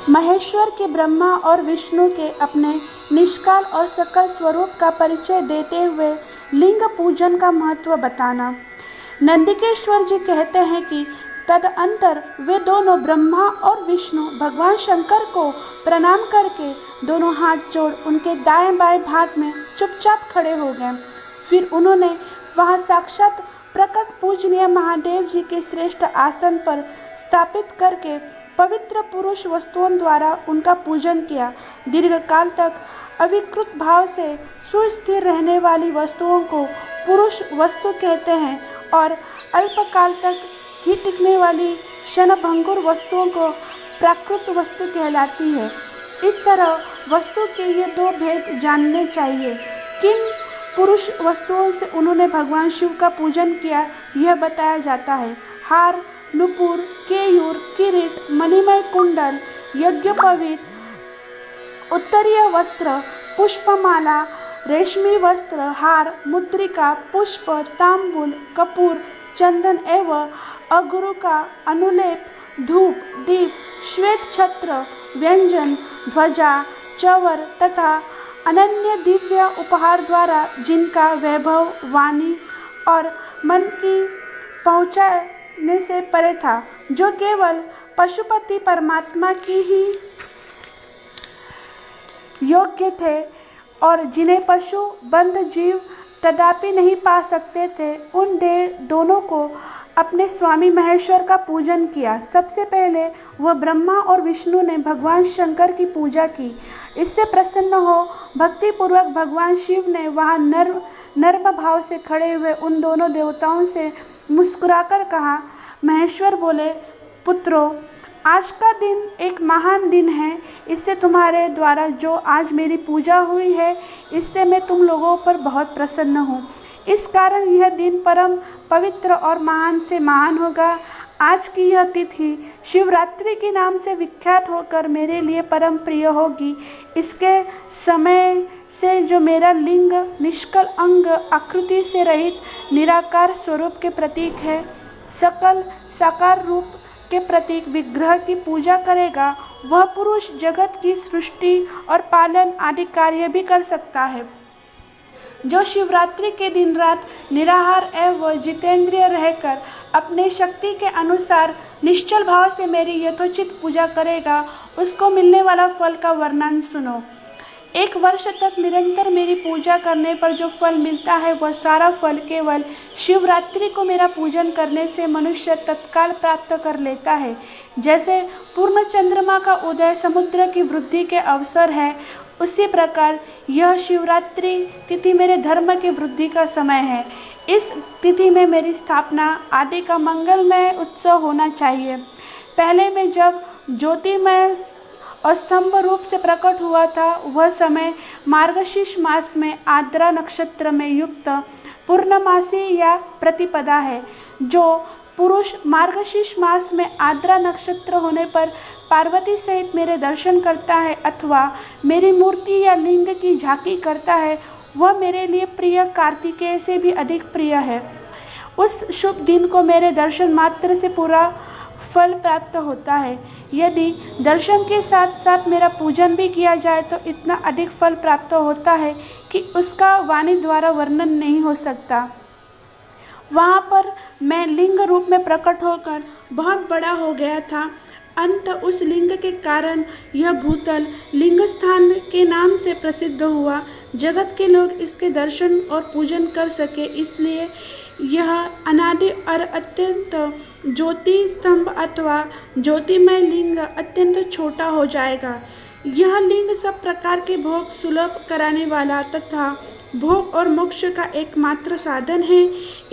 महेश्वर के ब्रह्मा और विष्णु के अपने निष्काल और सकल स्वरूप का परिचय देते हुए लिंग पूजन का महत्व बताना। नंदिकेश्वर जी कहते हैं कि तदअंतर वे दोनों ब्रह्मा और विष्णु भगवान शंकर को प्रणाम करके दोनों हाथ जोड़ उनके दाएं बाएं भाग में चुपचाप खड़े हो गए। फिर उन्होंने वहां साक्षात प्रकट पूजनीय महादेव जी के श्रेष्ठ आसन पर स्थापित करके पवित्र पुरुष वस्तुओं द्वारा उनका पूजन किया। दीर्घकाल तक अविकृत भाव से सुस्थिर रहने वाली वस्तुओं को पुरुष वस्तु कहते हैं और अल्पकाल तक ही टिकने वाली क्षणभंगुर वस्तुओं को प्राकृत वस्तु कहलाती है। इस तरह वस्तु के ये दो भेद जानने चाहिए। किन पुरुष वस्तुओं से उन्होंने भगवान शिव का पूजन किया यह बताया जाता है। हार, नुपुर, केयूर, किरीट, मणिमय कुंडल, यज्ञोपवीत, उत्तरीय वस्त्र, पुष्पमाला, रेशमी वस्त्र, हार, मुद्रिका, पुष्प, तांबूल, कपूर, चंदन एवं अगरू का अनुलेप, धूप, दीप, श्वेत छत्र, व्यंजन, ध्वजा, चवर तथा अनन्य दिव्य उपहार द्वारा जिनका वैभव वाणी और मन की पहुँचने से परे था, जो केवल पशुपति परमात्मा की ही योग्य थे और जिन्हें पशु बंध जीव कदापि नहीं पा सकते थे, उन दोनों को अपने स्वामी महेश्वर का पूजन किया। सबसे पहले वह ब्रह्मा और विष्णु ने भगवान शंकर की पूजा की। इससे प्रसन्न हो भक्ति पूर्वक भगवान शिव ने वहां नर्म भाव से खड़े हुए उन दोनों देवताओं से मुस्कुराकर कहा। महेश्वर बोले, पुत्रों, आज का दिन एक महान दिन है। इससे तुम्हारे द्वारा जो आज मेरी पूजा हुई है, इससे मैं तुम लोगों पर बहुत प्रसन्न हूँ। इस कारण यह दिन परम पवित्र और महान से महान होगा। आज की यह तिथि शिवरात्रि के नाम से विख्यात होकर मेरे लिए परम प्रिय होगी। इसके समय से जो मेरा लिंग निष्कल अंग आकृति से रहित निराकार स्वरूप के प्रतीक है, सकल साकार रूप के प्रतीक विग्रह की पूजा करेगा, वह पुरुष जगत की सृष्टि और पालन आदि कार्य भी कर सकता है। जो शिवरात्रि के दिन रात निराहार एवं जितेंद्रिय रहकर अपने शक्ति के अनुसार निश्चल भाव से मेरी यथोचित पूजा करेगा, उसको मिलने वाला फल का वर्णन सुनो। 1 वर्ष तक निरंतर मेरी पूजा करने पर जो फल मिलता है, वह सारा फल केवल शिवरात्रि को मेरा पूजन करने से मनुष्य तत्काल प्राप्त कर लेता है। जैसे पूर्ण चंद्रमा का उदय समुद्र की वृद्धि के अवसर है, उसी प्रकार यह शिवरात्रि तिथि मेरे धर्म की वृद्धि का समय है। इस तिथि में मेरी स्थापना आदि का मंगलमय उत्सव होना चाहिए। पहले में जब ज्योतिमय और स्तंभ रूप से प्रकट हुआ था, वह समय मार्गशीर्ष मास में आद्रा नक्षत्र में युक्त पूर्णमासी या प्रतिपदा है। जो पुरुष मार्गशीर्ष मास में आद्रा नक्षत्र होने पर पार्वती सहित मेरे दर्शन करता है अथवा मेरी मूर्ति या लिंग की झांकी करता है, वह मेरे लिए प्रिय कार्तिकेय से भी अधिक प्रिय है। उस शुभ दिन को मेरे दर्शन मात्र से पूरा फल प्राप्त होता है। यदि दर्शन के साथ साथ मेरा पूजन भी किया जाए तो इतना अधिक फल प्राप्त होता है कि उसका वाणी द्वारा वर्णन नहीं हो सकता। वहाँ पर मैं लिंग रूप में प्रकट होकर बहुत बड़ा हो गया था। अंत उस लिंग के कारण यह भूतल लिंग स्थान के नाम से प्रसिद्ध हुआ। जगत के लोग इसके दर्शन और पूजन कर सके, इसलिए यह अनादि और अत्यंत ज्योति स्तंभ अथवा ज्योतिमय लिंग अत्यंत छोटा हो जाएगा। यह लिंग सब प्रकार के भोग सुलभ कराने वाला तथा भोग और मोक्ष का एकमात्र साधन है।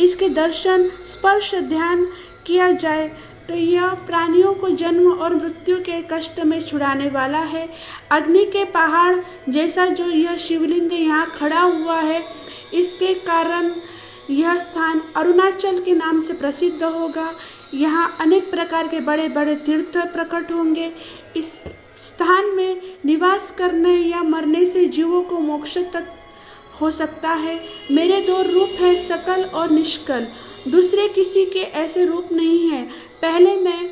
इसके दर्शन स्पर्श ध्यान किया जाए तो यह प्राणियों को जन्म और मृत्यु के कष्ट में छुड़ाने वाला है। अग्नि के पहाड़ जैसा जो यह शिवलिंग यहाँ खड़ा हुआ है, इसके कारण यह स्थान अरुणाचल के नाम से प्रसिद्ध होगा। यहाँ अनेक प्रकार के बड़े बड़े तीर्थ प्रकट होंगे। इस स्थान में निवास करने या मरने से जीवों को मोक्ष तक हो सकता है। मेरे 2 रूप हैं, सकल और निष्कल। दूसरे किसी के ऐसे रूप नहीं है। पहले मैं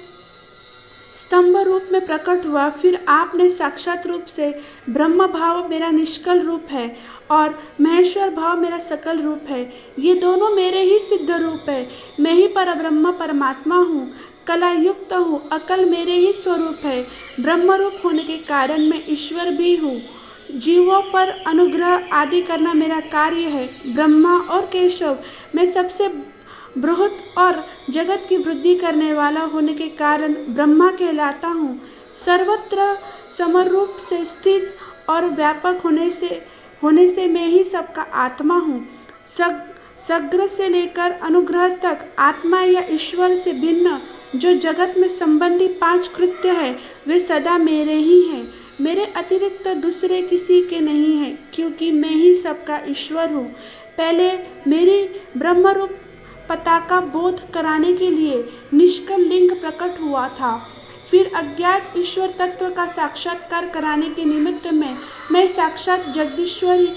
स्तंभ रूप में प्रकट हुआ। फिर आपने साक्षात रूप से ब्रह्म भाव मेरा निष्कल रूप है और महेश्वर भाव मेरा सकल रूप है। ये दोनों मेरे ही सिद्ध रूप है। मैं ही परब्रह्म परमात्मा हूँ, कला युक्त हूँ, अकल मेरे ही स्वरूप है। ब्रह्म रूप होने के कारण मैं ईश्वर भी हूँ। जीवों पर अनुग्रह आदि करना मेरा कार्य है। ब्रह्मा और केशव मैं सबसे बृहत और जगत की वृद्धि करने वाला होने के कारण ब्रह्मा कहलाता हूँ। सर्वत्र समरूप से स्थित और व्यापक होने से मैं ही सबका आत्मा हूँ। सग्र से लेकर अनुग्रह तक आत्मा या ईश्वर से भिन्न जो जगत में संबंधी 5 कृत्य है वे सदा मेरे ही हैं। मेरे अतिरिक्त दूसरे किसी के नहीं है, क्योंकि मैं ही सबका ईश्वर हूँ। पहले मेरी ब्रह्मरूप पताका बोध कराने के लिए निष्कल लिंग प्रकट हुआ था। फिर अज्ञात ईश्वर तत्व का साक्षात्कार कराने के निमित्त में मैं साक्षात जगदीश्वरी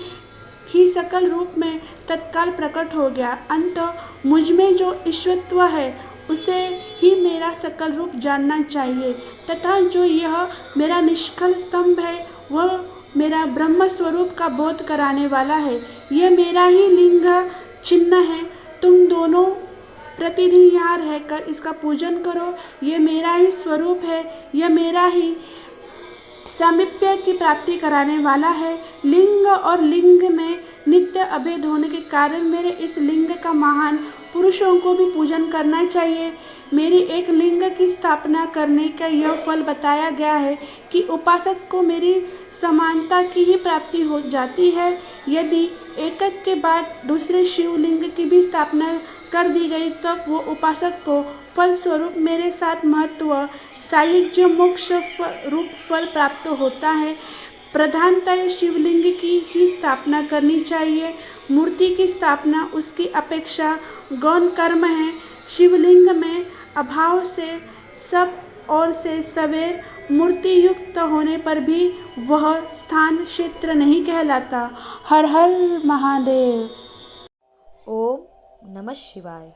ही सकल रूप में तत्काल प्रकट हो गया। अंत मुझ में जो ईश्वरत्व है उसे ही मेरा सकल रूप जानना चाहिए, तथा जो यह मेरा निष्कल स्तंभ है वह मेरा ब्रह्म स्वरूप का बोध कराने वाला है। यह मेरा ही लिंग चिन्ह है। तुम दोनों प्रतिदिन यहाँ रहकर इसका पूजन करो। यह मेरा ही स्वरूप है। यह मेरा ही सामीप्य की प्राप्ति कराने वाला है। लिंग और लिंग में नित्य अभेद होने के कारण मेरे इस लिंग का महान पुरुषों को भी पूजन करना चाहिए। मेरी एक लिंग की स्थापना करने का यह फल बताया गया है कि उपासक को मेरी समानता की ही प्राप्ति हो जाती है। यदि एक के बाद दूसरे शिवलिंग की भी स्थापना कर दी गई तब वो उपासक को फल स्वरूप मेरे साथ महत्व सायुज्य मोक्ष रूप फल प्राप्त होता है। प्रधानतः शिवलिंग की ही स्थापना करनी चाहिए। मूर्ति की स्थापना उसकी अपेक्षा गौण कर्म है। शिवलिंग में अभाव से सब और से सवेर मूर्ति युक्त होने पर भी वह स्थान क्षेत्र नहीं कहलाता। हर हर महादेव। ओम नमः शिवाय।